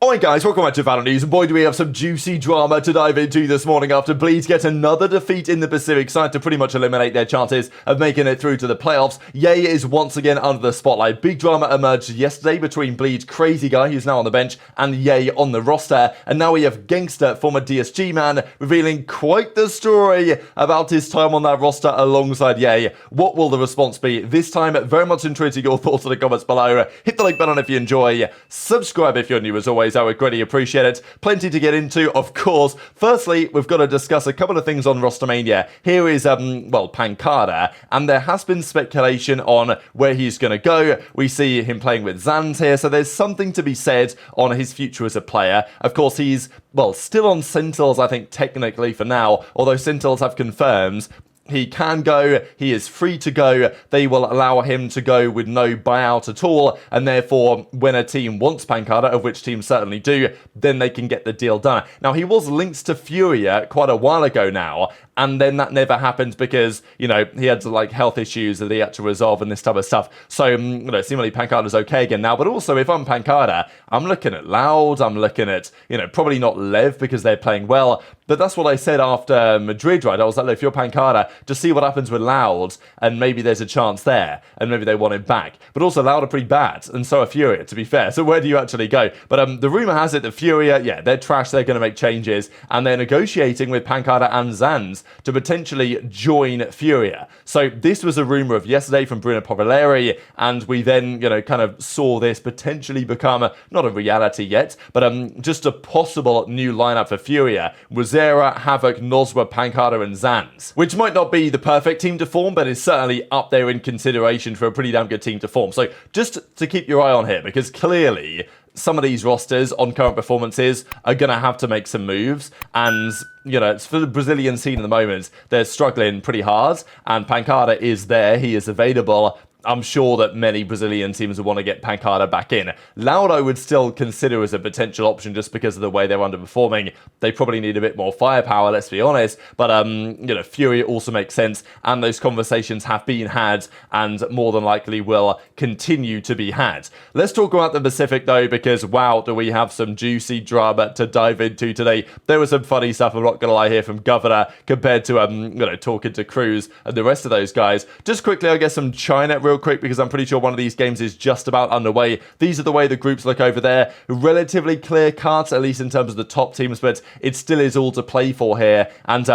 Alright guys, welcome back to VALORANT News, and boy do we have some juicy drama to dive into this morning after Bleeds get another defeat in the Pacific side to pretty much eliminate their chances of making it through to the playoffs. Yay is once again under the spotlight. Big drama emerged yesterday between Bleeds Crazy Guy, who's now on the bench, and Yay on the roster, and now we have Gangster, former DSG man, revealing quite the story about his time on that roster alongside Yay. What will the response be this time? Very much intrigued to your thoughts in the comments below. Hit the like button if you enjoy, subscribe if you're new as always. I would greatly appreciate it. Plenty to get into, of course. Firstly, we've got to discuss a couple of things on Rostermania. Here is, pANcada, and there has been speculation on where he's going to go. We see him playing with Zans here, so there's something to be said on his future as a player. Of course, he's, still on Sentinels, I think, technically for now, although Sentinels have confirmed he can go, he is free to go, they will allow him to go with no buyout at all, and therefore, when a team wants pANcada, of which teams certainly do, then they can get the deal done. Now, he was linked to FURIA quite a while ago now, and then that never happened because, he had health issues that he had to resolve and this type of stuff. So, seemingly pANcada's okay again now, but also if I'm pANcada, I'm looking at Loud, I'm looking at, probably not Lev because they're playing well, but that's what I said after Madrid, right? I was like, if you're pANcada, just see what happens with Loud, and maybe there's a chance there, and maybe they want him back. But also, Loud are pretty bad, and so are FURIA, to be fair. So where do you actually go? But the rumor has it that FURIA, they're trash, they're going to make changes, and they're negotiating with pANcada and Zans to potentially join FURIA. So this was a rumor of yesterday from Bruno Povaleri, and we then, kind of saw this potentially become, not a reality yet, but just a possible new lineup for FURIA. Zera, Havoc, Nozwa, pANcada, and Zans, which might not be the perfect team to form, but is certainly up there in consideration for a pretty damn good team to form. So just to keep your eye on here, because clearly some of these rosters on current performances are going to have to make some moves, and it's for the Brazilian scene at the moment, they're struggling pretty hard, and pANcada is there, he is available. I'm sure that many Brazilian teams would want to get pANcada back in. Loud I would still consider as a potential option just because of the way they're underperforming. They probably need a bit more firepower, let's be honest. But, FURIA also makes sense, and those conversations have been had and more than likely will continue to be had. Let's talk about the Pacific though, because wow, do we have some juicy drama to dive into today. There was some funny stuff, I'm not going to lie, here from Governor compared to, talking to Cruz and the rest of those guys. Just quickly, I guess some China real quick, because I'm pretty sure one of these games is just about underway. These are the way the groups look over there. Relatively clear cut, at least in terms of the top teams, but it still is all to play for here. And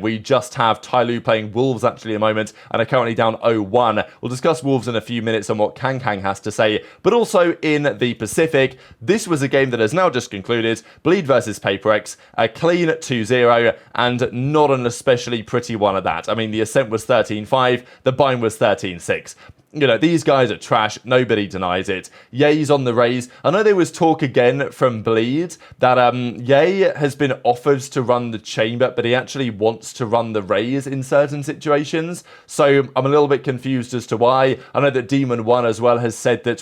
we just have Tyloo playing Wolves actually at the moment, and are currently down 0-1. We'll discuss Wolves in a few minutes and what Kang has to say. But also in the Pacific, this was a game that has now just concluded. Bleed versus pAPREX, a clean 2-0, and not an especially pretty one at that. I mean, the Ascent was 13-5, the Bind was 13-6. These guys are trash. Nobody denies it. Ye's on the raise. I know there was talk again from Bleed that Ye has been offered to run the chamber, but he actually wants to run the raise in certain situations. So I'm a little bit confused as to why. I know that Demon 1 as well has said that,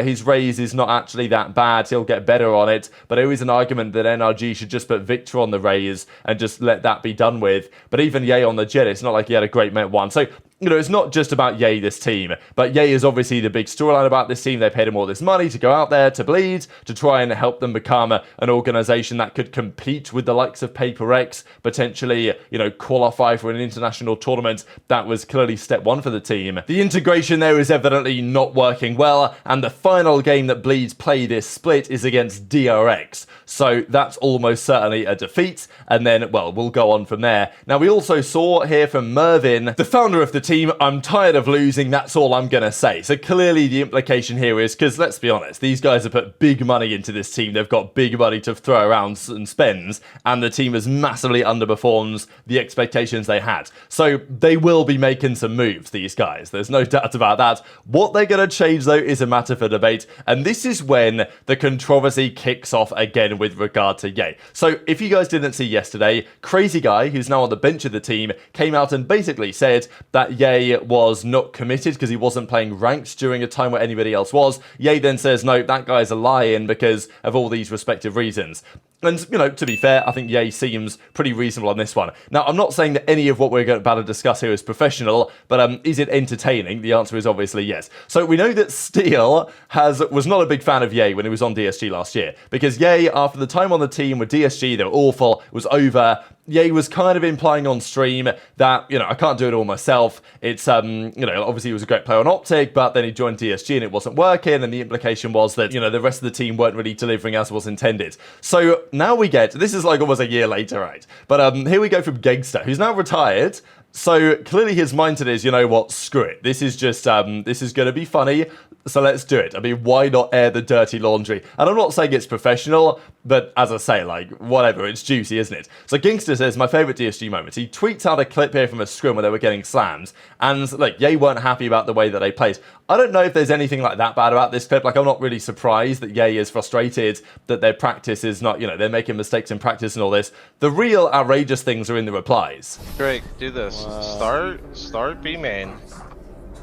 his raise is not actually that bad. He'll get better on it. But there is an argument that NRG should just put Victor on the raise and just let that be done with. But even Ye on the Jet, it's not like he had a great Met 1. So it's not just about Ye, this team, but Ye is obviously the big storyline about this team. They paid him all this money to go out there to Bleed, to try and help them become an organization that could compete with the likes of pAPREX, potentially, qualify for an international tournament. That was clearly step one for the team. The integration there is evidently not working well, and the final game that Bleeds play this split is against DRX. So that's almost certainly a defeat, and then, we'll go on from there. Now, we also saw here from Mervin, the founder of the team, I'm tired of losing, that's all I'm gonna say. So clearly the implication here is, because let's be honest, these guys have put big money into this team, they've got big money to throw around and spend, and the team has massively underperformed the expectations they had. So they will be making some moves, these guys, there's no doubt about that. What they're gonna change though is a matter for debate, and this is when the controversy kicks off again with regard to Ye. So if you guys didn't see yesterday, Crazy Guy, who's now on the bench of the team, came out and basically said that Ye was not committed because he wasn't playing ranked during a time where anybody else was. Ye then says, no, that guy's a lie-in because of all these respective reasons. And, you know, to be fair, I think Ye seems pretty reasonable on this one. Now, I'm not saying that any of what we're about to discuss here is professional, but is it entertaining? The answer is obviously yes. So we know that Steel was not a big fan of Ye when he was on DSG last year, because Ye, after the time on the team with DSG, they were awful, it was over. Ye was kind of implying on stream that, you know, I can't do it all myself. It's, you know, obviously he was a great player on Optic, but then he joined DSG and it wasn't working, and the implication was that, you know, the rest of the team weren't really delivering as was intended. So now we get, this is like almost a year later, right? But here we go from Gangster, who's now retired. So clearly his mindset is, you know what, screw it. This is just, this is going to be funny, so let's do it. I mean, why not air the dirty laundry? And I'm not saying it's professional, but as I say, like, whatever, it's juicy, isn't it? So Gangster says, my favourite DSG moment. He tweets out a clip here from a scrim where they were getting slammed, and, like, Ye weren't happy about the way that they played. I don't know if there's anything like that bad about this clip. Like, I'm not really surprised that Ye is frustrated that their practice is not, you know, they're making mistakes in practice and all this. The real outrageous things are in the replies. Drake, do this. Start B main.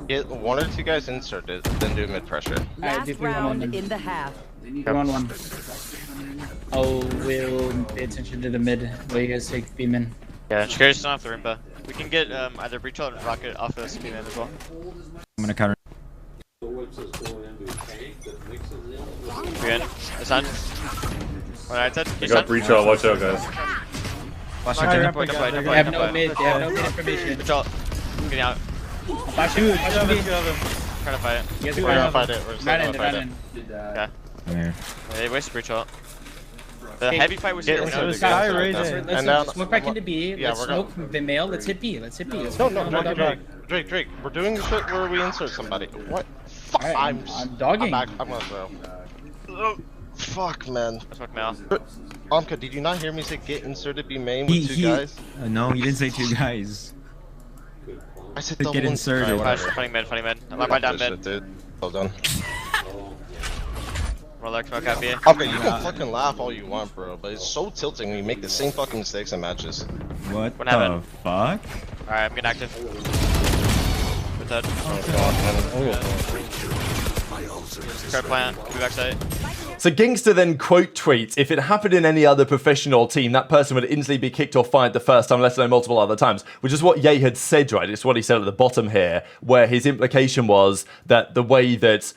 Get one or two guys inserted, then do mid pressure. Last round in the half. One. We'll pay attention to the mid. While you guys take beam in. Yeah, Shikari's not off the Rimba. We can get either Breach or Rocket off of speed as well. I'm gonna counter. We're in. It's on. Alright, I got Breach out, watch out guys. They have no mid. They have no mid information. Breach out. Getting out. Flash you. Trying to fight it. You guys We're gonna fight it. We're still gonna fight it. Yeah. Yeah. They wasted Breach out. The heavy fight was here. Let's smoke back into B. Yeah, Let's smoke the male. Let's hit B. Let's hit B. No, Drake. We're doing the shit where we insert somebody. What? Fuck. Right, I'm dogging. I'm gonna throw. Oh, fuck, man. Let's smoke male. Amka, did you not hear me say get inserted B main with two guys? No, you didn't say two guys. I said Get double inserted. Funny mid. I'm right down mid. Dude. Well done. Roller smoke out B. Okay, you can fucking laugh all you want, bro, but it's so tilting when you make the same fucking mistakes in matches. What the happened? fuck? Alright, I'm getting active. With that. Card plant. Be backside. So Gangster then quote tweets, if it happened in any other professional team, that person would instantly be kicked or fired the first time, let alone multiple other times, which is what Ye had said, right? It's what he said at the bottom here, where his implication was that the way that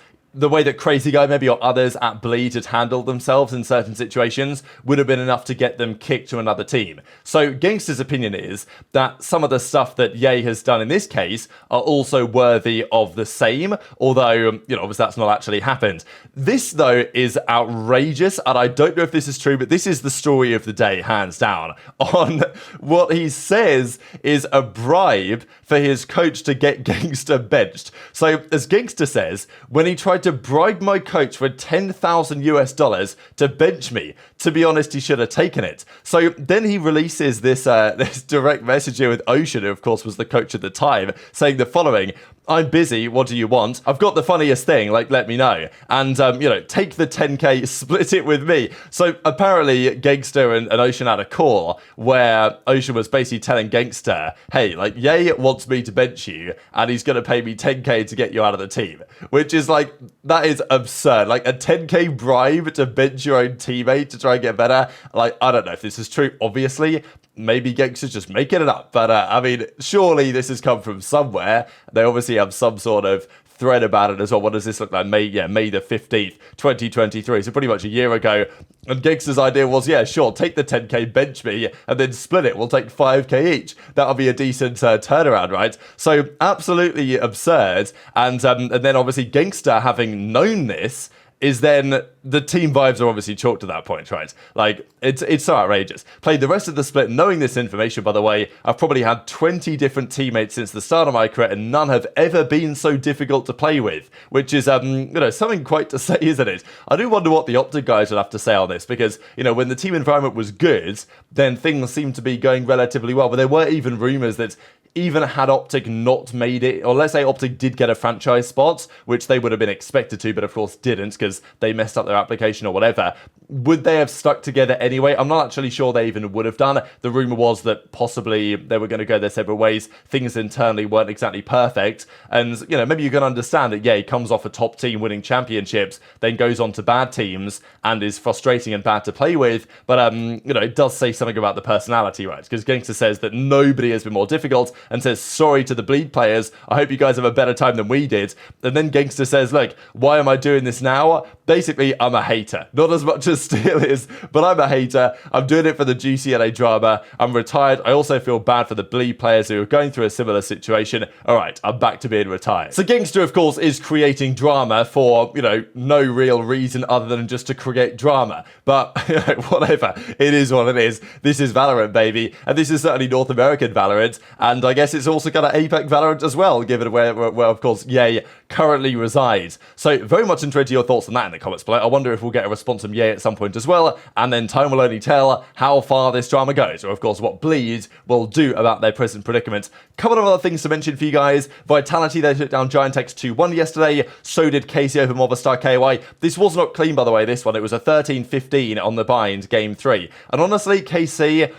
Crazy Guy maybe or others at Bleed had handled themselves in certain situations would have been enough to get them kicked to another team. So Gangster's opinion is that some of the stuff that Ye has done in this case are also worthy of the same, although, you know, obviously that's not actually happened. This, though, is outrageous, and I don't know if this is true, but this is the story of the day, hands down, on what he says is a bribe for his coach to get Gangster benched. So, as Gangster says, when he tried to bribe my coach for $10,000 to bench me, to be honest, he should have taken it. So then he releases this this direct message here with Ocean, who of course was the coach at the time, saying the following: I'm busy, what do you want? I've got the funniest thing, like, let me know. And, you know, take the 10K, split it with me. So apparently Gangster and Ocean had a call where Ocean was basically telling Gangster, hey, like, Ye wants me to bench you and he's going to pay me 10K to get you out of the team. Which is like, that is absurd. Like, a 10K bribe to bench your own teammate to try and get better. Like, I don't know if this is true, obviously. Maybe Gangster's just making it up. But, I mean, surely this has come from somewhere. They obviously have some sort of thread about it as well. What does this look like? May the 15th, 2023. So pretty much a year ago. And Gangster's idea was, yeah, sure, take the 10K, bench me, and then split it. We'll take 5K each. That'll be a decent turnaround, right? So absolutely absurd. And then obviously Gangster, having known this, is then the team vibes are obviously chalked to that point, right? Like, it's so outrageous. Played the rest of the split knowing this information, by the way. I've probably had 20 different teammates since the start of my career, and none have ever been so difficult to play with, which is, you know, something quite to say, isn't it? I do wonder what the Optic guys would have to say on this, because, you know, when the team environment was good, then things seemed to be going relatively well, but there were even rumors that even had Optic not made it, or let's say Optic did get a franchise spot, which they would have been expected to, but of course didn't because they messed up their application or whatever, would they have stuck together anyway? I'm not actually sure they even would have done. The rumor was that possibly they were going to go their separate ways. Things internally weren't exactly perfect. And, you know, maybe you can understand that, yeah, he comes off a top team winning championships, then goes on to bad teams and is frustrating and bad to play with. But, you know, it does say something about the personality, right? Because Gangster says that nobody has been more difficult and says, sorry to the Bleed players. I hope you guys have a better time than we did. And then Gangster says, look, why am I doing this now? Basically, I'm a hater. Not as much as Steel is, but I'm a hater. I'm doing it for the GCLA drama. I'm retired. I also feel bad for the Bleed players who are going through a similar situation. All right, I'm back to being retired. So Gangster, of course, is creating drama for, you know, no real reason other than just to create drama. But, you know, whatever. It is what it is. This is Valorant, baby. And this is certainly North American Valorant. And I guess it's also kind of APAC Valorant as well, given where of course, Ye currently resides. So very much interested in your thoughts on that in the comments below. I wonder if we'll get a response from Ye at some point as well, and then time will only tell how far this drama goes, or of course what Bleed will do about their present predicament. Couple of other things to mention for you guys. Vitality, they took down Giant-X 2-1 yesterday, so did KC over Movistar KY. This was not clean, by the way, this one. It was a 13-15 on the bind, game 3. And honestly, KC,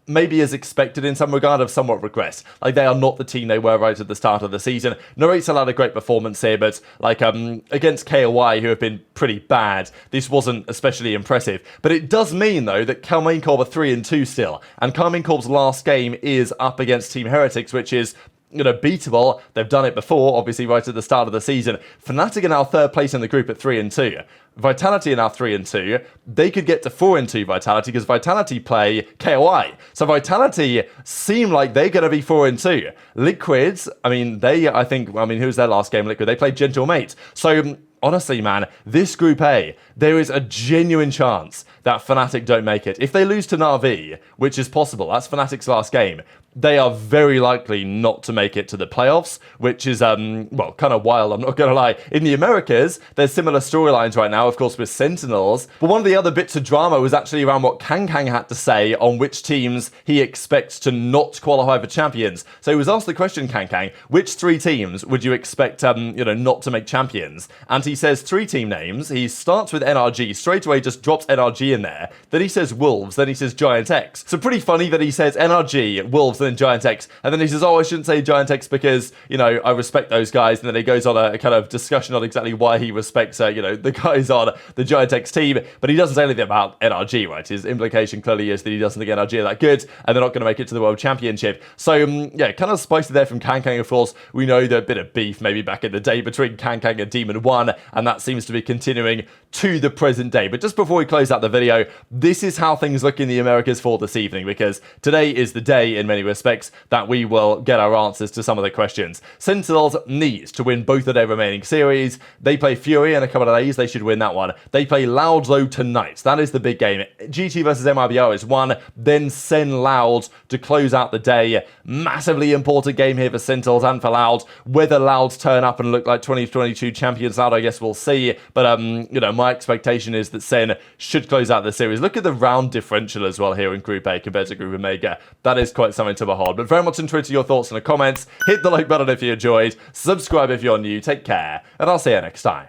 maybe as expected in some regard, have somewhat regressed. Like, they are not the team they were right at the start of the season. Narrate still had a great performance here, but like against KOI, who have been pretty bad, this wasn't especially impressive. But it does mean, though, that Carmine Corp are 3-2 still, and Carmine Corp's last game is up against Team Heretics, which is, you know, beatable. They've done it before, obviously, right at the start of the season. Fnatic are now third place in the group at 3-2. Vitality are now 3-2. They could get to 4-2 Vitality because Vitality play KOI. So Vitality seem like they're going to be 4-2. Liquids, I mean, who's their last game? Liquid. They played Gentle Mate. So honestly, man, this Group A, there is a genuine chance that Fnatic don't make it. If they lose to Na'Vi, which is possible, that's Fnatic's last game, they are very likely not to make it to the playoffs, which is, well, kind of wild, I'm not going to lie. In the Americas, there's similar storylines right now, of course, with Sentinels. But one of the other bits of drama was actually around what Kang had to say on which teams he expects to not qualify for champions. So he was asked the question, Kang, which 3 teams would you expect, you know, not to make champions? And he says 3 team names. He starts with NRG, straight away just drops NRG in there. Then he says Wolves, then he says Giant-X. So pretty funny that he says NRG, Wolves, and Giant-X, and then he says, oh, I shouldn't say Giant-X because, you know, I respect those guys, and then he goes on a kind of discussion on exactly why he respects, you know, the guys on the Giant-X team, but he doesn't say anything about NRG, right? His implication clearly is that he doesn't think NRG are that good, and they're not going to make it to the World Championship. So, yeah, kind of spicy there from Kang, of course. We know there's a bit of beef maybe back in the day between Kang and Demon 1, and that seems to be continuing to the present day. But just before we close out the video, this is how things look in the Americas for this evening, because today is the day, in many respects, that we will get our answers to some of the questions. Sentinels need to win both of their remaining series. They play FURIA in a couple of days. They should win that one. They play Loud, though, tonight. That is the big game. GT versus MIBR is 1. Then Sen Loud to close out the day. Massively important game here for Sentinels and for Loud. Whether Louds turn up and look like 2022 champions Loud, I guess we'll see. But, you know, my expectation is that Sen should close out the series. Look at the round differential as well here in Group A compared to Group Omega. That is quite something to behold. But very much interested in your thoughts in the comments. Hit the like button if you enjoyed. Subscribe if you're new. Take care. And I'll see you next time.